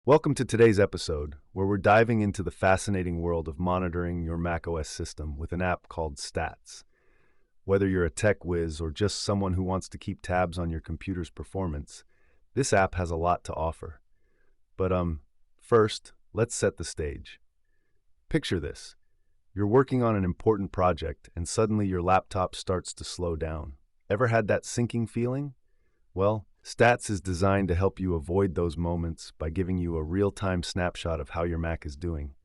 Welcome to today's episode, where we're diving into the fascinating world of monitoring your macOS system with an app called Stats. Whether you're a tech whiz or just someone who wants to keep tabs on your computer's performance, this app has a lot to offer. But first, let's set the stage. Picture this. You're working on an important project and suddenly your laptop starts to slow down. Ever had that sinking feeling? Well, Stats is designed to help you avoid those moments by giving you a real-time snapshot of how your Mac is doing.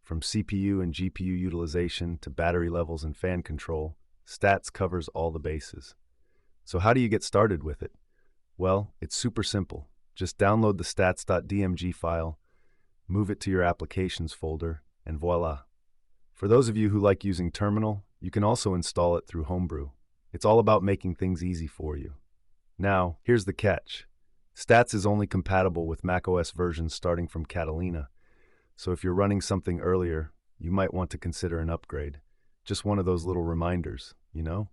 From CPU and GPU utilization to battery levels and fan control, Stats covers all the bases. So how do you get started with it? Well, it's super simple. Just download the stats.dmg file, move it to your Applications folder, and voila. For those of you who like using Terminal, you can also install it through Homebrew. It's all about making things easy for you. Now, here's the catch. Stats is only compatible with macOS versions starting from Catalina, so if you're running something earlier, you might want to consider an upgrade. Just one of those little reminders, you know?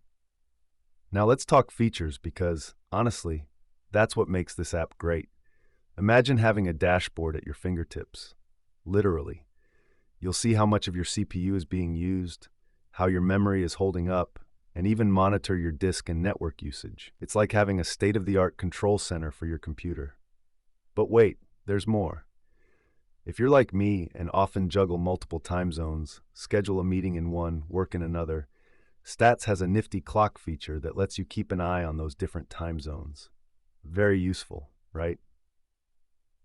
Now let's talk features because, honestly, that's what makes this app great. Imagine having a dashboard at your fingertips. Literally. You'll see how much of your CPU is being used, how your memory is holding up, and even monitor your disk and network usage. It's like having a state-of-the-art control center for your computer. But wait, there's more. If you're like me and often juggle multiple time zones, schedule a meeting in one, work in another, Stats has a nifty clock feature that lets you keep an eye on those different time zones. Very useful, right?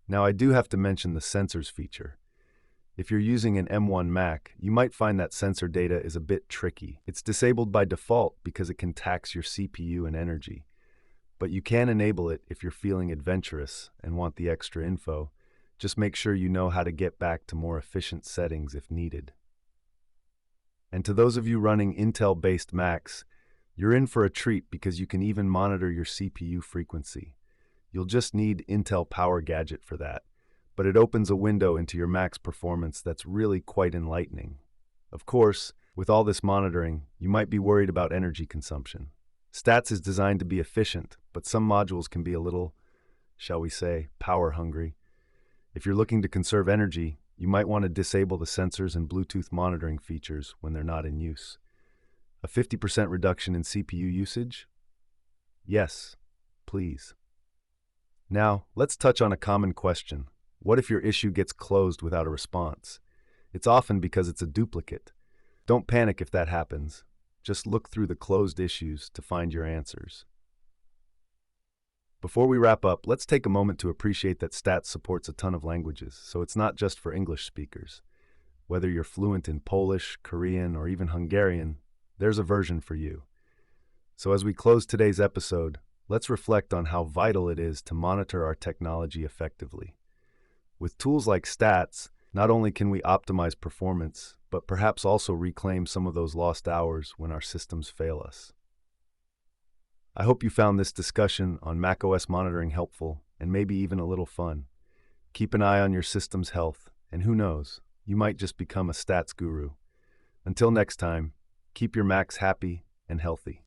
Now I do have to mention the sensors feature. If you're using an M1 Mac, you might find that sensor data is a bit tricky. It's disabled by default because it can tax your CPU and energy. But you can enable it if you're feeling adventurous and want the extra info. Just make sure you know how to get back to more efficient settings if needed. And to those of you running Intel-based Macs, you're in for a treat because you can even monitor your CPU frequency. You'll just need Intel Power Gadget for that. But it opens a window into your Mac's performance that's really quite enlightening. Of course, with all this monitoring, you might be worried about energy consumption. Stats is designed to be efficient, but some modules can be a little, shall we say, power hungry. If you're looking to conserve energy, you might want to disable the sensors and Bluetooth monitoring features when they're not in use. A 50% reduction in CPU usage? Yes, please. Now, let's touch on a common question. What if your issue gets closed without a response? It's often because it's a duplicate. Don't panic if that happens. Just look through the closed issues to find your answers. Before we wrap up, let's take a moment to appreciate that Stats supports a ton of languages, so it's not just for English speakers. Whether you're fluent in Polish, Korean, or even Hungarian, there's a version for you. So as we close today's episode, let's reflect on how vital it is to monitor our technology effectively. With tools like Stats, not only can we optimize performance, but perhaps also reclaim some of those lost hours when our systems fail us. I hope you found this discussion on macOS monitoring helpful and maybe even a little fun. Keep an eye on your system's health, and who knows, you might just become a Stats guru. Until next time, keep your Macs happy and healthy.